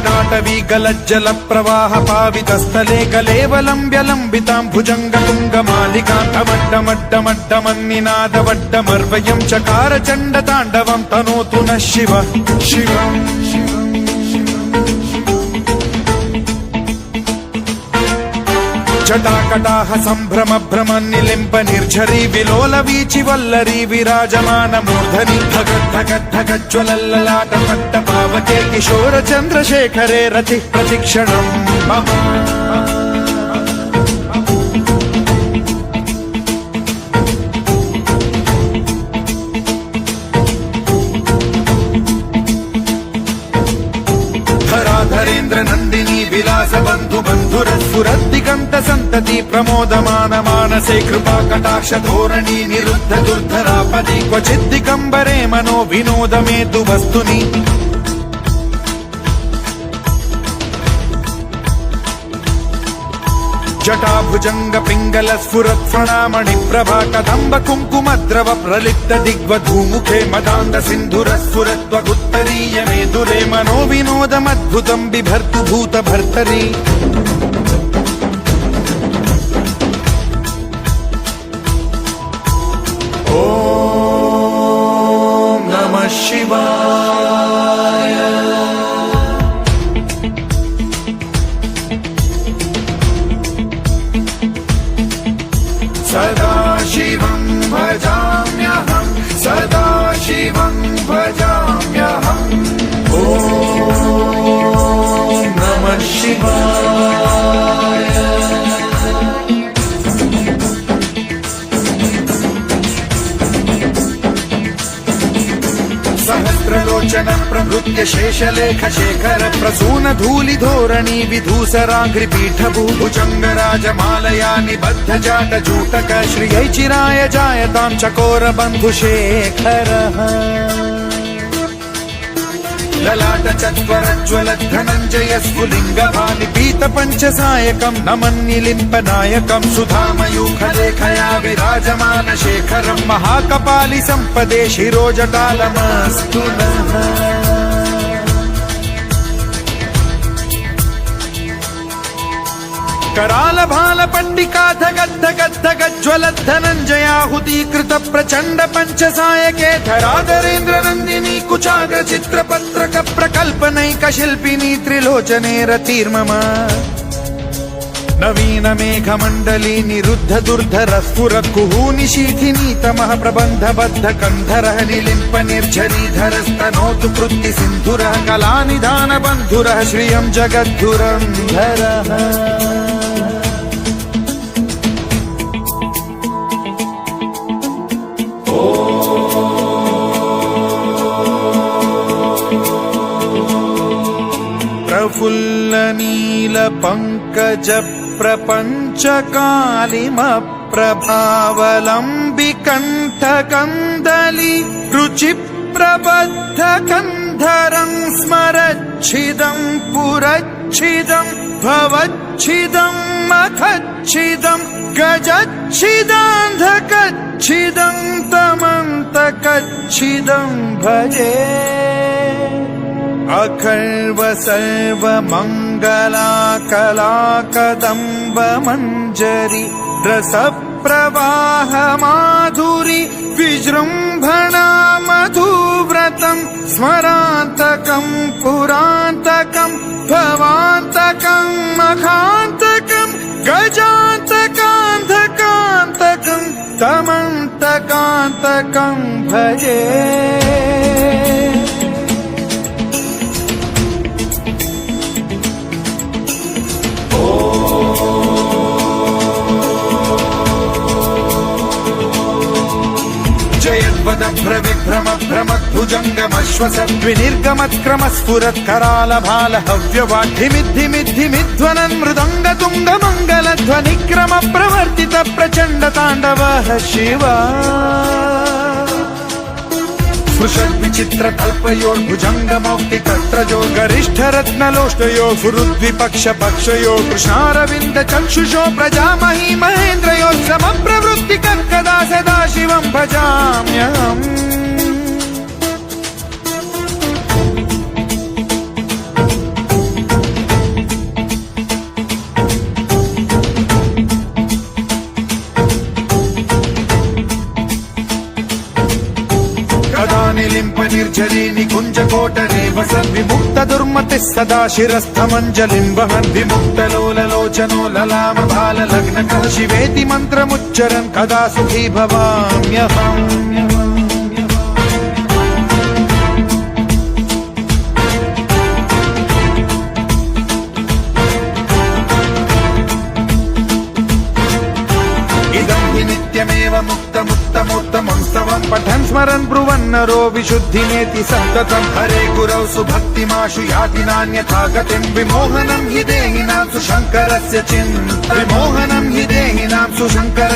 ललाटवी गलज्जल प्रवाह पावितस्थले कलेवलम्ब्य लम्बितां भुजङ्गतुङ्गमालिकां धमड्डमड्डमड्डमन्निनादवड्डमर्वयं चकार चण्डताण्डवं तनोतु नः शिव शिवम् जटाकटाह सम्भ्रम भ्रमन्निलिम्प निर्झरी विलोल वीचि वल्लरी विराजमान मूर्धनि धगद्धगद्धगज्ज्वलल्ललाट पट्ट पावके किशोर चन्द्रशेखरे रतिः प्रतिक्षणम् मम धरेन्द्र नन्दिनी विलास बन्धु बन्धुरस्फुरद्दिगन्त सन्तति प्रमोदमान मानसे कृपा कटाक्ष धोरणी निरुद्ध दुर्धरापदि क्वचिद्दिगम्बरे मनो विनोद मेतु वस्तुनि जटाभुजंग पिंगल स्फुरत् प्रणामणि प्रभा कदम्ब कुङ्कुमद्रव प्रलिप्त दिग्वधूमुखे मदान्ध सिन्धुर स्फुरत्वगुत्तरीय मेदुरे मनो विनोदमद्भुतं बिभर्तु भूत भर्तरि ॐ नमः शिवाय सदा शिवं भजाम्यहं सदा शिवं भजाम्यहम् ॐ नमः शिवाय सहस्रलोचन प्रभृत्य शेषलेख शेखर प्रसून धूलि धोरणी विधूसराघ्रिपीठ भुजंगराजमालया निबद्ध जाट जूटक श्रियै चिराय जायतां चकोर बन्धुशेखरः ललाट चत्वरज्वल धनञ्जय स्फुलिङ्गभानि पीत पञ्चसायकं नमन्निलिम्पनायकं सुधामयूखलेखया विराजमान शेखरं महाकपालि सम्पदे शिरोजटालमस्तु नः कराल भाल पंडिका धगद्धगद्धगज्ज्वलद्धनञ्जयाहुतीकृत प्रचण्ड पञ्चसायके धराधरेन्द्र नन्दिनी कुचाग्र चित्रपत्रक प्रकल्पनैक शिल्पिनी त्रिलोचने रतिर्मम नवीन मेघमण्डली निरुद्ध दुर्धर स्फुरत् कुहूनिशीथिनी तमः प्रबन्धबद्ध कन्धरः निलिम्प निर्झरीधरस्तनोतु कृत्ति सिन्धुरः कलानिधान बन्धुरः श्रियं जगद्धुरन्धरः प्रफुल्ल नील पंकज प्रपंच कालिम प्रभावलंबि कंठ कंदली रुचि प्रबद्ध कंधरं स्मरच्छिदं पुरच्छिदं भवच्छिदं मखच्छिदं गजच्छिदान्धकच्छिदं तमन्तकच्छिदं भजे अखर्व सर्व मंगला कला कदम्ब मंजरी रस प्रवाह माधुरी विजृंभणा मधुव्रतं स्मरान्तकं पुरान्तकं भवान्तकं मखान्तकं गजान्तकान्धकान्तकं तमन्तकान्तकं भजे विभ्रम भ्रमद्भुजङ्गमश्वसद्विनिर्गमत्क्रम स्फुरत् कराल भाल हव्यवाढ्धिमिद्धिमिद्धिमिध्वनन् मृदङ्ग तुङ्ग मङ्गलध्वनिक्रम प्रवर्तित प्रचण्ड ताण्डवः शिवा स्पृशद्विचित्र कल्पयोर्भुजङ्गमौक्ति तत्रजो गरिष्ठ रत्नलोष्टयो फुरुद्विपक्ष पक्षयो कृष्णारविन्द चक्षुषो प्रजामही महेन्द्रयो समप्रवृत्ति कदा सदा शिवं भजाम्यहम् पञ्चकोटरे वसन् विमुक्त दुर्मतिः सदा शिरस्थमञ्जलिं वहन् विमुक्तलोललोचनो ललाम बाललग्नकः शिवेति मन्त्रमुच्चरन् कदा सुखी भवाम्यहम् नित्यमेव मुक्तमुत्तमोत्तमं स्तवं पठन् स्मरन् ब्रुवन्नरो विशुद्धिमेति सन्ततं हरे गुरौ सुभक्तिमाशु याति नान्यथा गतिं विमोहनं हि देहिनां सुशङ्करस्य चिन्त विमोहनं हि देहिनां सुशङ्कर